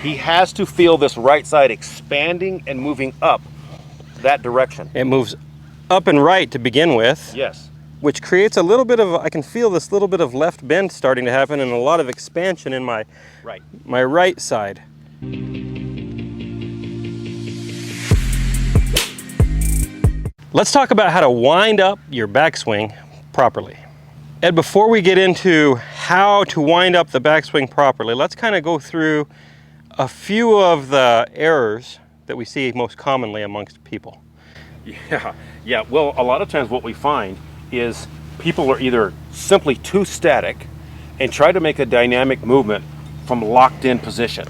he has to feel this right side expanding and moving up that direction. It moves up and right to begin with. Yes. Which creates a little bit of, I can feel this little bit of left bend starting to happen and a lot of expansion in my right side. Let's talk about how to wind up your backswing properly. Ed, before we get into how to wind up the backswing properly, let's kind of go through a few of the errors that we see most commonly amongst people. Yeah. Well, a lot of times what we find is people are either simply too static and try to make a dynamic movement from locked in position.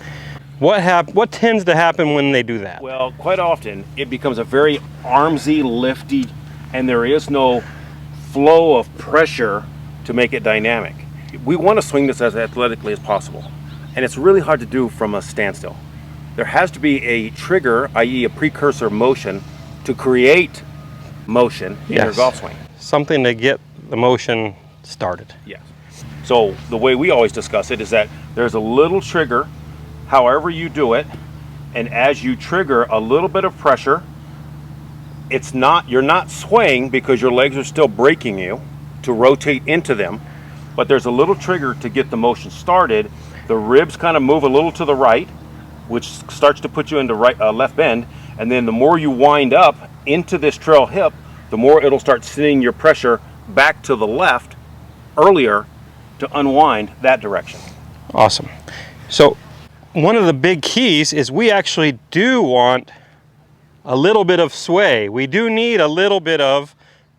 What tends to happen when they do that? Well, quite often it becomes a very armsy, lifty, and there is no flow of pressure to make it dynamic. We want to swing this as athletically as possible, and it's really hard to do from a standstill. There has to be a trigger, i.e. a precursor motion, to create motion in your golf swing. Something to get the motion started. Yes. So the way we always discuss it is that there's a little trigger, however you do it, and as you trigger a little bit of pressure, you're not swaying because your legs are still braking you to rotate into them, but there's a little trigger to get the motion started. The ribs kind of move a little to the right, which starts to put you into left bend, and then the more you wind up into this trail hip, the more it'll start sending your pressure back to the left earlier to unwind that direction. Awesome. So one of the big keys is we actually do want a little bit of sway. We do need a little bit of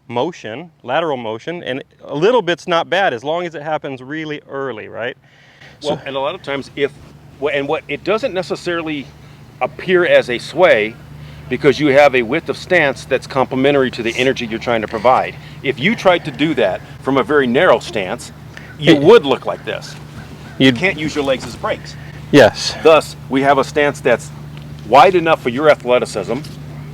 motion, lateral motion, and a little bit's not bad as long as it happens really early, right? Well, and a lot of times it doesn't necessarily appear as a sway because you have a width of stance that's complementary to the energy you're trying to provide. If you tried to do that from a very narrow stance, you would look like this. You can't use your legs as brakes. Yes. Thus, we have a stance that's wide enough for your athleticism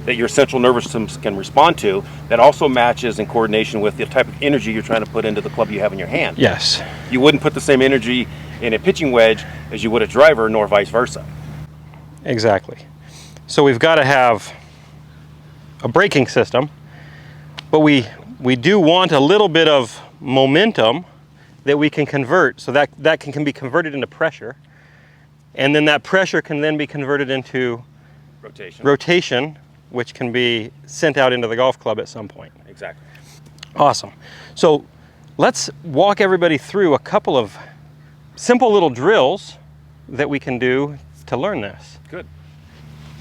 that your central nervous system can respond to, that also matches in coordination with the type of energy you're trying to put into the club you have in your hand. Yes. You wouldn't put the same energy in a pitching wedge as you would a driver, nor vice versa. Exactly. So we've got to have a braking system, but we do want a little bit of momentum that we can convert, so that can be converted into pressure, and then that pressure can then be converted into rotation, which can be sent out into the golf club at some point. Exactly. Awesome. So let's walk everybody through a couple of simple little drills that we can do to learn this. Good.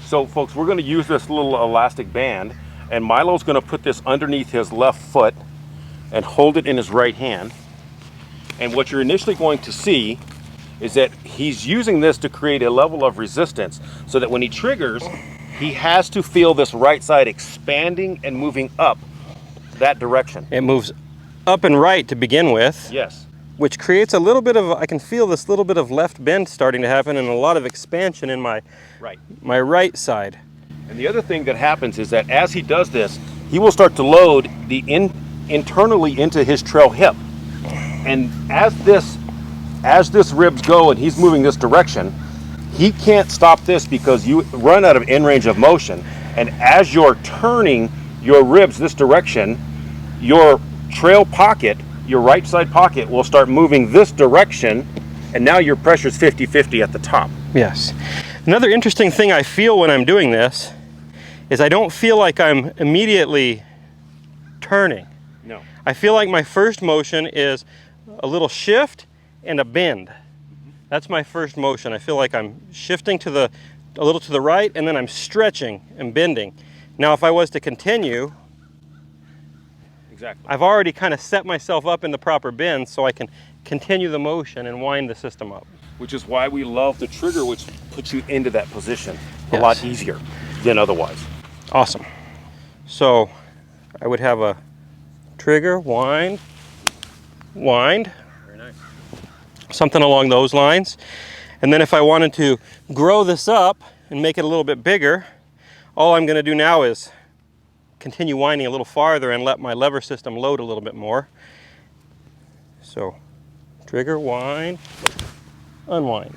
So folks, we're going to use this little elastic band, and Milo's going to put this underneath his left foot and hold it in his right hand. And what you're initially going to see is that he's using this to create a level of resistance so that when he triggers, he has to feel this right side expanding and moving up that direction. It moves up and right to begin with. Yes. Which creates a little bit of, I can feel this little bit of left bend starting to happen and a lot of expansion in my right side. And the other thing that happens is that as he does this, he will start to load the internally into his trail hip. And as this ribs go and he's moving this direction, he can't stop this because you run out of end range of motion. And as you're turning your ribs this direction, your trail pocket, your right side pocket, will start moving this direction, and now your pressure is 50-50 at the top. Yes. Another interesting thing I feel when I'm doing this is I don't feel like I'm immediately turning. No. I feel like my first motion is a little shift and a bend. That's my first motion. I feel like I'm shifting a little to the right, and then I'm stretching and bending. Now if I was to continue, exactly, I've already kind of set myself up in the proper bend so I can continue the motion and wind the system up. Which is why we love the trigger, which puts you into that position a lot easier than otherwise. Awesome. So I would have a trigger, wind, wind. Very nice. Something along those lines. And then if I wanted to grow this up and make it a little bit bigger, all I'm going to do now is continue winding a little farther and let my lever system load a little bit more. So trigger, wind, unwind.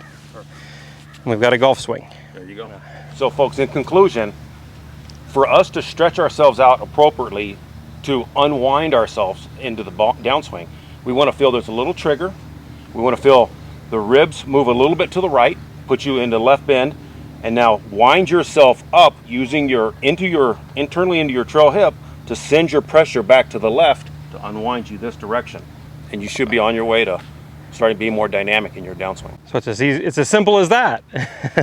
and we've got a golf swing. There you go. So folks, in conclusion, for us to stretch ourselves out appropriately to unwind ourselves into the downswing, we want to feel there's a little trigger. We want to feel the ribs move a little bit to the right, put you into left bend, and now wind yourself up using internally into your trail hip to send your pressure back to the left to unwind you this direction. And you should be on your way to starting to be more dynamic in your downswing. So it's as simple as that.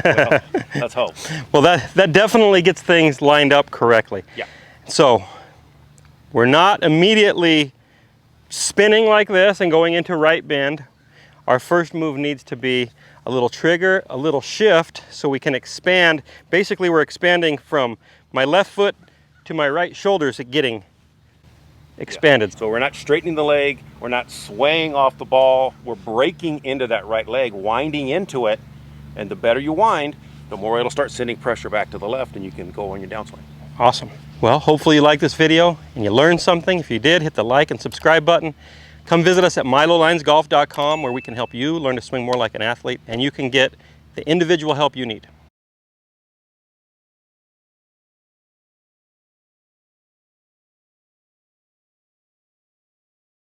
Well, let's hope. Well, that definitely gets things lined up correctly. Yeah. So we're not immediately spinning like this and going into right bend. Our first move needs to be a little trigger, a little shift, so we can expand. Basically, we're expanding from my left foot to my right shoulders, getting expanded. Yeah. So we're not straightening the leg, we're not swaying off the ball, we're breaking into that right leg, winding into it, and the better you wind, the more it'll start sending pressure back to the left and you can go on your downswing. Awesome. Well, hopefully you liked this video and you learned something. If you did, hit the like and subscribe button. Come visit us at milolinesgolf.com where we can help you learn to swing more like an athlete and you can get the individual help you need.